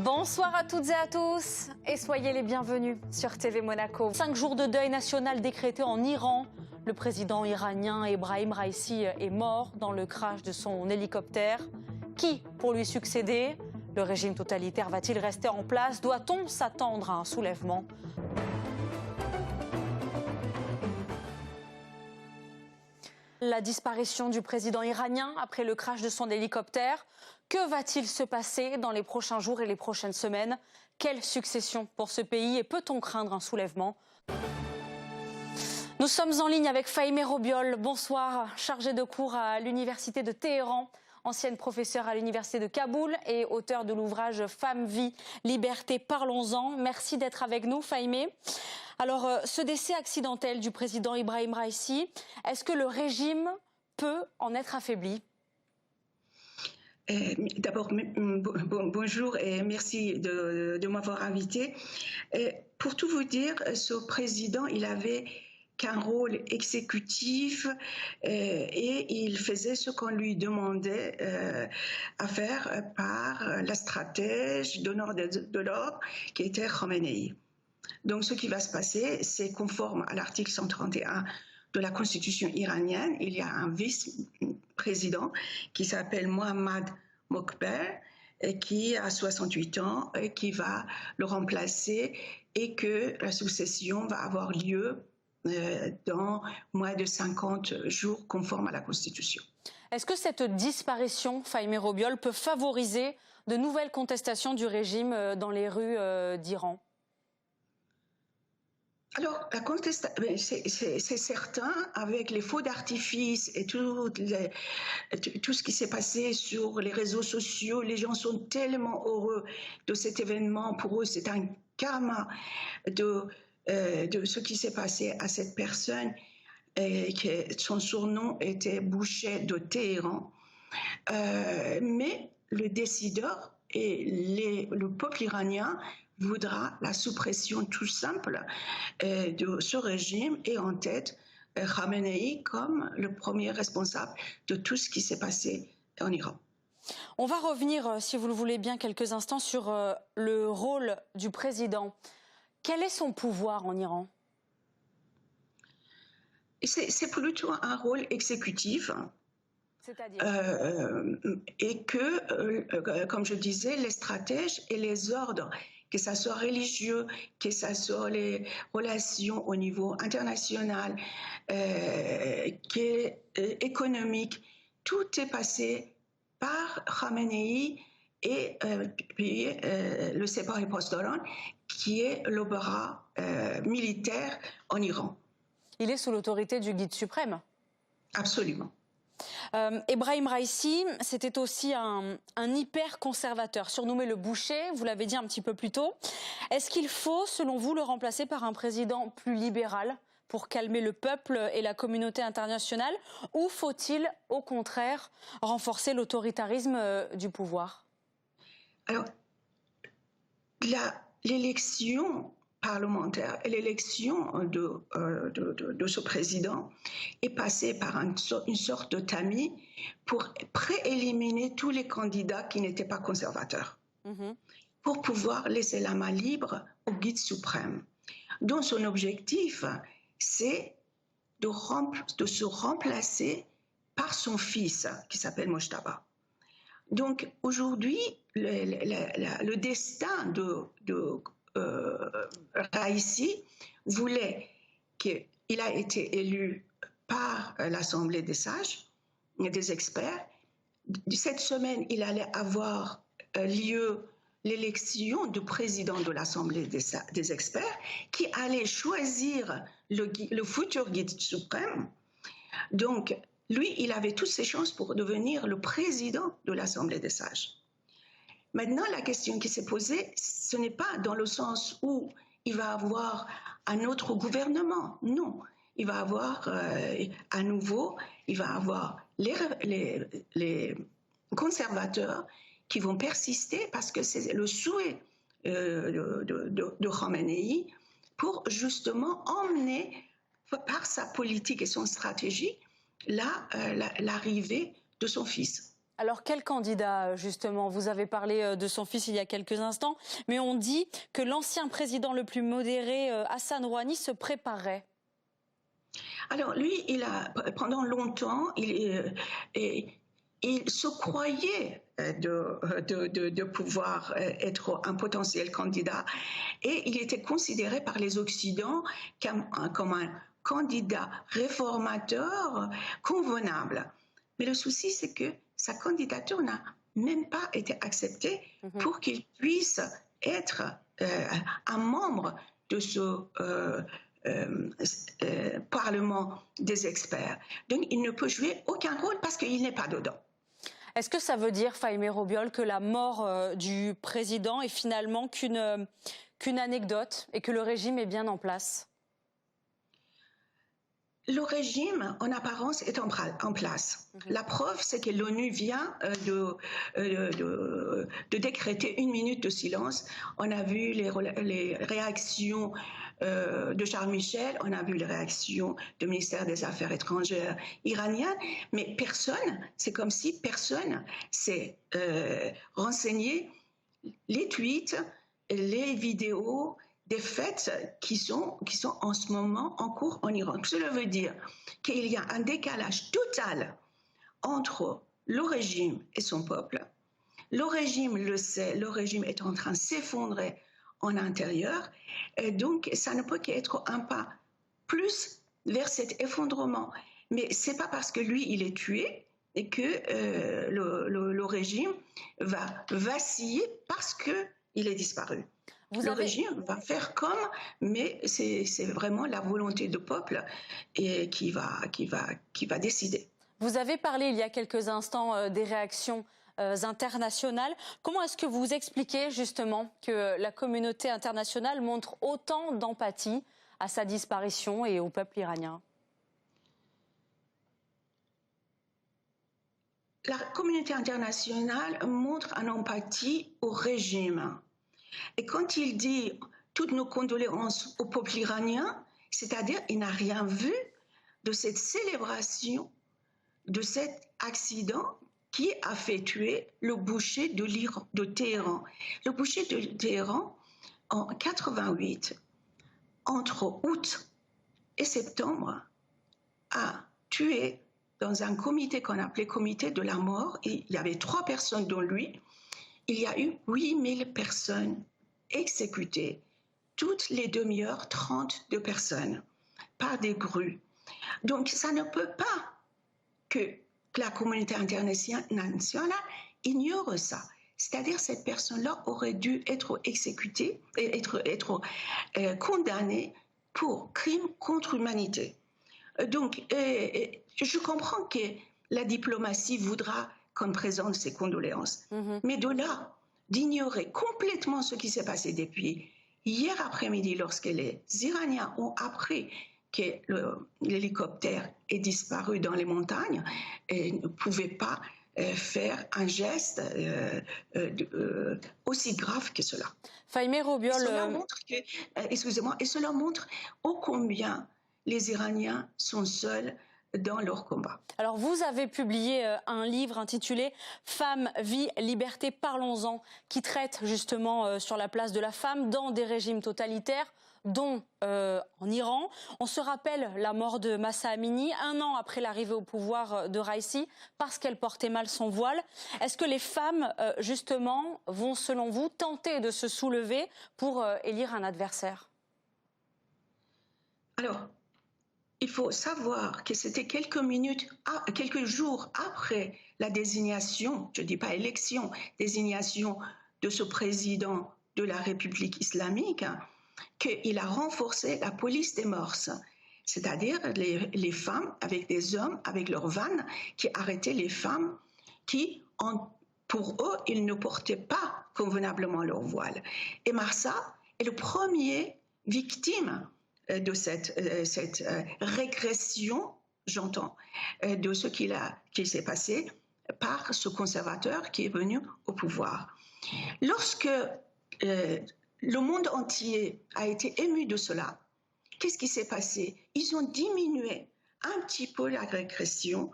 Bonsoir à toutes et à tous et soyez les bienvenus sur TV Monaco. 5 jours de deuil national décrété en Iran. Le président iranien Ebrahim Raïssi est mort dans le crash de son hélicoptère. Qui pour lui succéder? Le régime totalitaire va-t-il rester en place? Doit-on s'attendre à un soulèvement? La disparition du président iranien après le crash de son hélicoptère. Que va-t-il se passer dans les prochains jours et les prochaines semaines? Quelle succession pour ce pays et peut-on craindre un soulèvement? Nous sommes en ligne avec Fahimé Robiol. Bonsoir, chargé de cours à l'université de Téhéran, ancienne professeure à l'université de Kaboul et auteur de l'ouvrage Femmes, vie, liberté, parlons-en. Merci d'être avec nous, Fahimé. Alors, ce décès accidentel du président Ebrahim Raïssi, est-ce que le régime peut en être affaibli? D'abord, bonjour et merci de m'avoir invité. Pour tout vous dire, ce président, il avait qu'un rôle exécutif et il faisait ce qu'on lui demandait à faire par la stratège donneur de l'ordre qui était Khamenei. Donc ce qui va se passer, c'est conforme à l'article 131 de la constitution iranienne. Il y a un vice-président qui s'appelle Mohammad Mokber, qui a 68 ans, et qui va le remplacer et que la succession va avoir lieu dans moins de 50 jours conforme à la Constitution. Est-ce que cette disparition, Fahimé Robiol, peut favoriser de nouvelles contestations du régime dans les rues d'Iran? Alors, la contestation, c'est certain, avec les feux d'artifice et tout ce qui s'est passé sur les réseaux sociaux, les gens sont tellement heureux de cet événement. Pour eux, c'est un karma de ce qui s'est passé à cette personne, et que son surnom était Boucher de Téhéran. Mais le décideur et le peuple iranien voudra la suppression tout simple de ce régime et en tête Khamenei comme le premier responsable de tout ce qui s'est passé en Iran. On va revenir, si vous le voulez bien, quelques instants sur le rôle du président. Quel est son pouvoir en Iran? C'est plutôt un rôle exécutif. C'est-à-dire et que, comme je disais, les stratèges et les ordres, que ce soit religieux, que ce soit les relations au niveau international, économique, tout est passé par Khamenei et puis le Sepah Pasdaran, qui est le bras militaire en Iran. Il est sous l'autorité du guide suprême. Absolument. Ebrahim Raïssi, c'était aussi un hyper-conservateur, surnommé le boucher, vous l'avez dit un petit peu plus tôt. Est-ce qu'il faut, selon vous, le remplacer par un président plus libéral pour calmer le peuple et la communauté internationale, ou faut-il, au contraire, renforcer l'autoritarisme du pouvoir? Alors, l'élection parlementaire et l'élection de ce président est passée par une sorte de tamis pour prééliminer tous les candidats qui n'étaient pas conservateurs, pour pouvoir laisser la main libre au guide suprême, dont son objectif, c'est de se remplacer par son fils, qui s'appelle Mojtaba. Donc aujourd'hui, le destin de Raïssi voulait qu'il a été élu par l'Assemblée des sages, des experts. Cette semaine, il allait avoir lieu l'élection du président de l'Assemblée des experts qui allait choisir le futur guide suprême. Donc, lui, il avait toutes ses chances pour devenir le président de l'Assemblée des sages. Maintenant, la question qui s'est posée, ce n'est pas dans le sens où il va avoir un autre gouvernement. Non, il va avoir à nouveau, il va avoir les conservateurs qui vont persister parce que c'est le souhait de Khamenei pour justement emmener par sa politique et son stratégie l'arrivée de son fils. Alors, quel candidat, justement? Vous avez parlé de son fils il y a quelques instants, mais on dit que l'ancien président le plus modéré, Hassan Rouhani, se préparait. Alors lui, pendant longtemps, il se croyait de pouvoir être un potentiel candidat et il était considéré par les Occidentaux comme un candidat réformateur convenable. Mais le souci, c'est que sa candidature n'a même pas été acceptée pour qu'il puisse être un membre de ce Parlement des experts. Donc il ne peut jouer aucun rôle parce qu'il n'est pas dedans. Est-ce que ça veut dire, Fahimé Robiol, que la mort du président est finalement qu'une anecdote et que le régime est bien en place? Le régime, en apparence, est en place. La preuve, c'est que l'ONU vient de décréter 1 minute de silence. On a vu les réactions de Charles Michel, on a vu les réactions du ministère des Affaires étrangères iranien, mais personne, c'est comme si personne s'est renseigné les tweets, les vidéos, des faits qui sont en ce moment en cours en Iran. Cela veut dire qu'il y a un décalage total entre le régime et son peuple. Le régime le sait, le régime est en train de s'effondrer en intérieur, et donc ça ne peut qu'être un pas plus vers cet effondrement. Mais ce n'est pas parce que lui, il est tué et que le régime va vaciller parce qu'il est disparu. Le régime va faire comme, mais c'est vraiment la volonté du peuple et qui va décider. Vous avez parlé il y a quelques instants des réactions internationales. Comment est-ce que vous expliquez justement que la communauté internationale montre autant d'empathie à sa disparition et au peuple iranien? La communauté internationale montre une empathie au régime. Et quand il dit toutes nos condoléances au peuple iranien, c'est-à-dire il n'a rien vu de cette célébration, de cet accident qui a fait tuer le boucher de Téhéran. Le boucher de Téhéran, en 88, entre août et septembre, a tué dans un comité qu'on appelait comité de la mort, et il y avait 3 personnes dont lui, il y a eu 8000 personnes exécutées, toutes les demi-heures, 32 personnes, par des grues. Donc ça ne peut pas que la communauté internationale ignore ça. C'est-à-dire cette personne-là aurait dû être exécutée, être condamnée pour crime contre l'humanité. Donc je comprends que la diplomatie voudra qu'on présente ses condoléances. Mais de là, d'ignorer complètement ce qui s'est passé depuis hier après-midi, lorsque les Iraniens ont appris que l'hélicoptère est disparu dans les montagnes, et ne pouvaient pas faire un geste aussi grave que cela. Fahimé Robiol, excusez-moi, et cela montre ô combien les Iraniens sont seuls dans leur combat. Alors vous avez publié un livre intitulé « Femmes, vie, liberté, parlons-en » qui traite justement sur la place de la femme dans des régimes totalitaires, dont en Iran. On se rappelle la mort de Mahsa Amini, 1 an après l'arrivée au pouvoir de Raïssi, parce qu'elle portait mal son voile. Est-ce que les femmes, justement, vont, selon vous, tenter de se soulever pour élire un adversaire? Alors, il faut savoir que c'était quelques jours après la désignation, je ne dis pas élection, désignation de ce président de la République islamique, qu'il a renforcé la police des mœurs, c'est-à-dire les femmes avec des hommes, avec leurs vannes, qui arrêtaient les femmes qui, pour eux, ils ne portaient pas convenablement leur voile. Et Mahsa est le premier victime de cette régression, j'entends, de ce qui s'est passé par ce conservateur qui est venu au pouvoir. Lorsque le monde entier a été ému de cela, qu'est-ce qui s'est passé? Ils ont diminué un petit peu la répression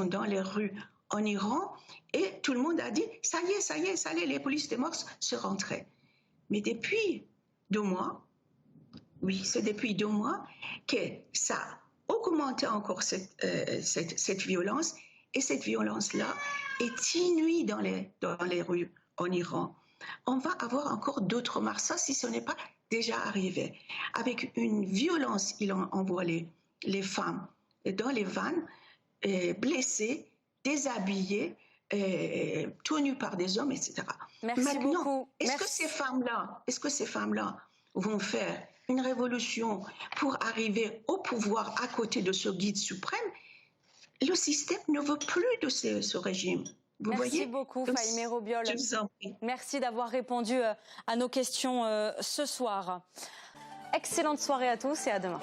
dans les rues en Iran, et tout le monde a dit, ça y est, ça y est, les polices des mœurs se rentraient. Mais depuis 2 mois, oui, c'est depuis 2 mois que ça a augmenté encore cette violence, et cette violence-là est inouïe dans les rues en Iran. On va avoir encore d'autres mars, si ce n'est pas déjà arrivé. Avec une violence, il envoie les femmes dans les vannes, blessées, déshabillées, tenues par des hommes, etc. Merci Maintenant, beaucoup. est-ce que ces femmes-là vont faire une révolution pour arriver au pouvoir à côté de ce guide suprême? Le système ne veut plus de ce régime. Vous Merci voyez? beaucoup, Donc, Fahimé Robiol. je vous en prie. Merci d'avoir répondu à nos questions ce soir. Excellente soirée à tous et à demain.